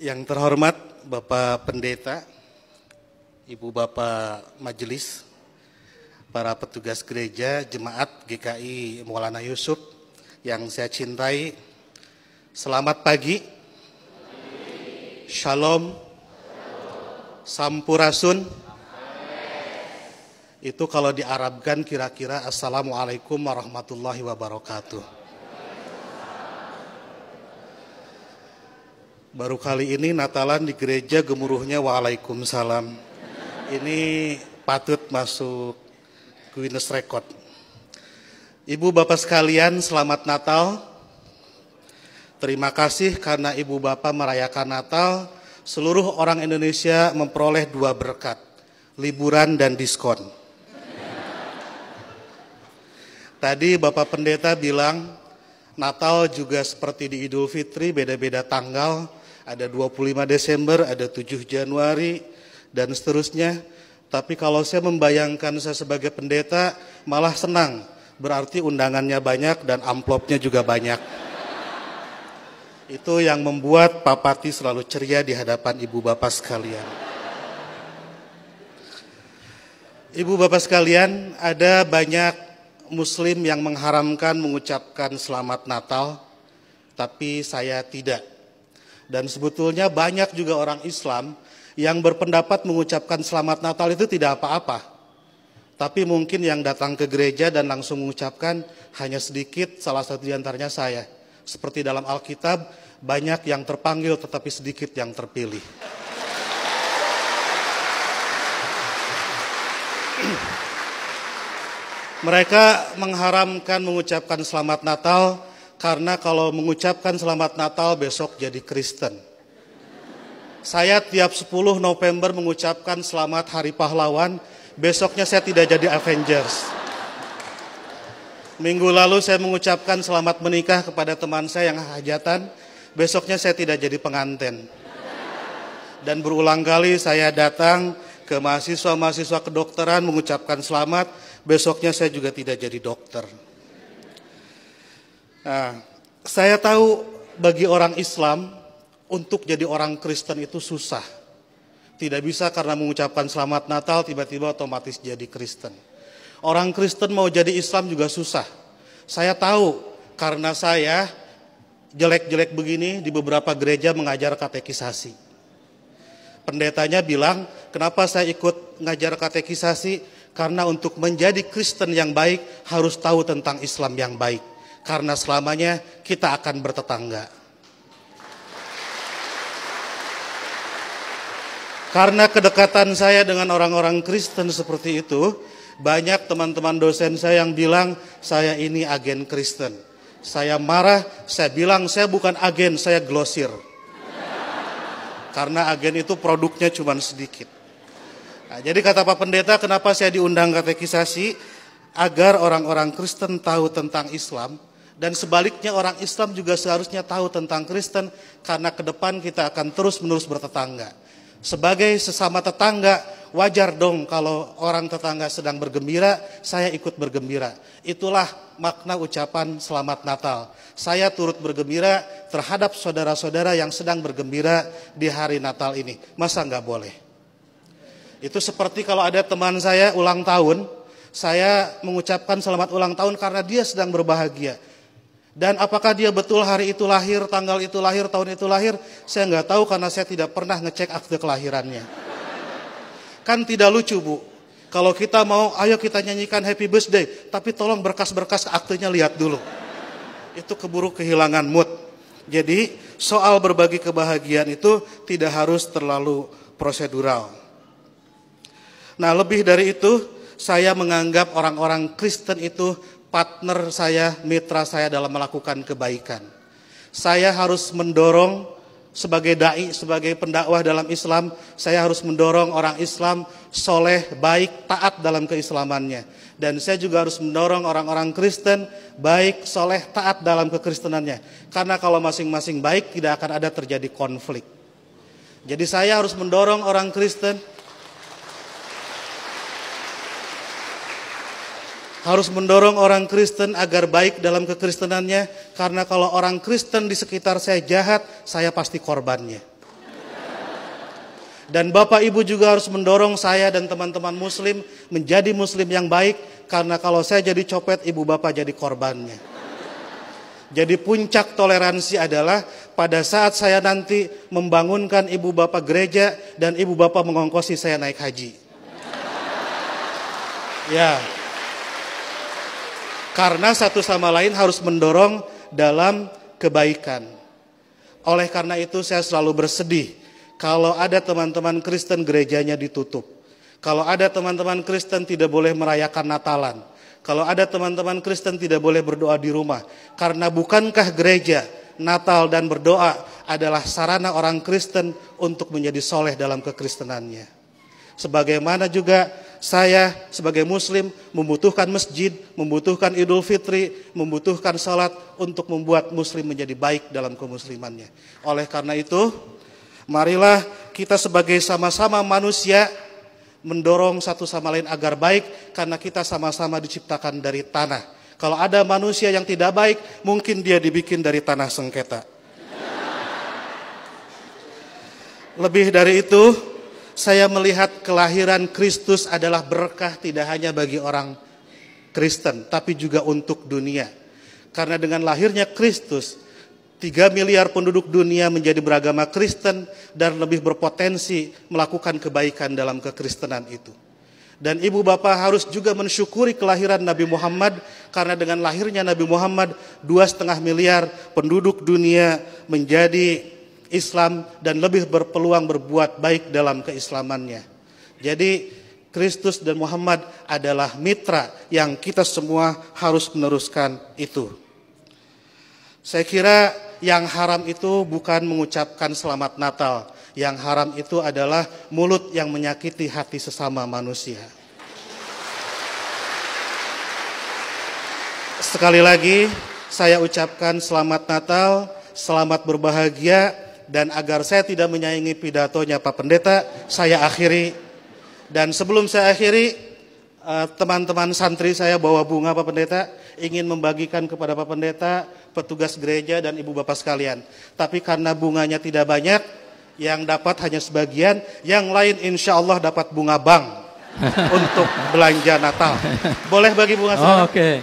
Yang terhormat Bapak Pendeta, Ibu Bapak Majelis, para petugas gereja, jemaat GKI Maulana Yusuf yang saya cintai, selamat pagi, Shalom, Sampurasun. Itu kalau diarabkan kira-kira Assalamualaikum warahmatullahi wabarakatuh. Baru kali ini Natalan di gereja gemuruhnya Waalaikumsalam. Ini patut masuk Guinness Record. Ibu bapak sekalian, selamat Natal. Terima kasih karena ibu bapak merayakan Natal. Seluruh orang Indonesia memperoleh 2 berkat, liburan dan diskon. Tadi Bapak Pendeta bilang Natal juga seperti di Idul Fitri, beda-beda tanggal. Ada 25 Desember, ada 7 Januari, dan seterusnya. Tapi kalau saya membayangkan saya sebagai pendeta, malah senang. Berarti undangannya banyak dan amplopnya juga banyak. Itu yang membuat Pak Pati selalu ceria di hadapan ibu bapak sekalian. Ibu bapak sekalian, ada banyak Muslim yang mengharamkan mengucapkan selamat Natal, tapi saya tidak. Dan sebetulnya banyak juga orang Islam yang berpendapat mengucapkan selamat Natal itu tidak apa-apa. Tapi mungkin yang datang ke gereja dan langsung mengucapkan hanya sedikit, salah satu di antaranya saya. Seperti dalam Alkitab, banyak yang terpanggil tetapi sedikit yang terpilih. Mereka mengharamkan mengucapkan selamat Natal karena kalau mengucapkan selamat Natal besok jadi Kristen. Saya tiap 10 November mengucapkan selamat Hari Pahlawan, besoknya saya tidak jadi Avengers. Minggu lalu saya mengucapkan selamat menikah kepada teman saya yang hajatan, besoknya saya tidak jadi pengantin. Dan berulang kali saya datang ke mahasiswa-mahasiswa kedokteran mengucapkan selamat, besoknya saya juga tidak jadi dokter. Nah, saya tahu bagi orang Islam untuk jadi orang Kristen itu susah. Tidak bisa karena mengucapkan selamat Natal tiba-tiba otomatis jadi Kristen. Orang Kristen mau jadi Islam juga susah. Saya tahu karena saya jelek-jelek begini di beberapa gereja mengajar katekisasi. Pendetanya bilang, kenapa saya ikut ngajar katekisasi? Karena untuk menjadi Kristen yang baik harus tahu tentang Islam yang baik. Karena selamanya kita akan bertetangga. Karena kedekatan saya dengan orang-orang Kristen seperti itu, banyak teman-teman dosen saya yang bilang saya ini agen Kristen. Saya marah, saya bilang saya bukan agen, saya glosir. Karena agen itu produknya cuma sedikit. Nah, jadi kata Pak Pendeta, kenapa saya diundang katekisasi? Agar orang-orang Kristen tahu tentang Islam. Dan sebaliknya orang Islam juga seharusnya tahu tentang Kristen. Karena ke depan kita akan terus-menerus bertetangga. Sebagai sesama tetangga, wajar dong kalau orang tetangga sedang bergembira, saya ikut bergembira. Itulah makna ucapan selamat Natal. Saya turut bergembira terhadap saudara-saudara yang sedang bergembira di hari Natal ini. Masa nggak boleh? Itu seperti kalau ada teman saya ulang tahun, saya mengucapkan selamat ulang tahun karena dia sedang berbahagia. Dan apakah dia betul hari itu lahir, tanggal itu lahir, tahun itu lahir, saya nggak tahu karena saya tidak pernah ngecek akte kelahirannya. Kan tidak lucu, Bu. Kalau kita mau, ayo kita nyanyikan happy birthday, tapi tolong berkas-berkas aktenya lihat dulu. Itu keburu kehilangan mood. Jadi soal berbagi kebahagiaan itu tidak harus terlalu prosedural. Nah, lebih dari itu, saya menganggap orang-orang Kristen itu partner saya, mitra saya dalam melakukan kebaikan. Saya harus mendorong sebagai dai, sebagai pendakwah dalam Islam, saya harus mendorong orang Islam soleh, baik, taat dalam keislamannya. Dan saya juga harus mendorong orang-orang Kristen baik, soleh, taat dalam kekristenannya. Karena kalau masing-masing baik tidak akan ada terjadi konflik. Jadi saya harus mendorong orang Kristen agar baik dalam kekristenannya, karena kalau orang Kristen di sekitar saya jahat, saya pasti korbannya. Dan Bapak Ibu juga harus mendorong saya dan teman-teman muslim menjadi muslim yang baik. Karena kalau saya jadi copet, Ibu Bapak jadi korbannya. Jadi puncak toleransi adalah pada saat saya nanti membangunkan Ibu Bapak gereja dan Ibu Bapak mengongkosi saya naik haji. Ya. Karena satu sama lain harus mendorong dalam kebaikan. Oleh karena itu saya selalu bersedih kalau ada teman-teman Kristen gerejanya ditutup. Kalau ada teman-teman Kristen tidak boleh merayakan Natalan. Kalau ada teman-teman Kristen tidak boleh berdoa di rumah. Karena bukankah gereja, Natal dan berdoa adalah sarana orang Kristen untuk menjadi soleh dalam kekristenannya. Sebagaimana juga saya sebagai muslim membutuhkan masjid, membutuhkan Idul Fitri, membutuhkan salat untuk membuat muslim menjadi baik dalam kemuslimannya. Oleh karena itu, marilah kita sebagai sama-sama manusia mendorong satu sama lain agar baik, karena kita sama-sama diciptakan dari tanah. Kalau ada manusia yang tidak baik, mungkin dia dibikin dari tanah sengketa. Lebih dari itu, saya melihat kelahiran Kristus adalah berkah tidak hanya bagi orang Kristen, tapi juga untuk dunia. Karena dengan lahirnya Kristus, 3 miliar penduduk dunia menjadi beragama Kristen dan lebih berpotensi melakukan kebaikan dalam kekristenan itu. Dan Ibu Bapak harus juga mensyukuri kelahiran Nabi Muhammad, karena dengan lahirnya Nabi Muhammad 2,5 miliar penduduk dunia menjadi Islam dan lebih berpeluang berbuat baik dalam keislamannya. Jadi Kristus dan Muhammad adalah mitra yang kita semua harus meneruskan itu. Saya kira yang haram itu bukan mengucapkan selamat Natal. Yang haram itu adalah mulut yang menyakiti hati sesama manusia. Sekali lagi saya ucapkan selamat Natal, selamat berbahagia. Dan agar saya tidak menyaingi pidatonya Pak Pendeta, saya akhiri. Dan sebelum saya akhiri, teman-teman santri saya bawa bunga Pak Pendeta, ingin membagikan kepada Pak Pendeta, petugas gereja dan Ibu Bapak sekalian. Tapi karena bunganya tidak banyak, yang dapat hanya sebagian, yang lain insya Allah dapat bunga bank untuk belanja Natal. Boleh bagi bunga? Oke.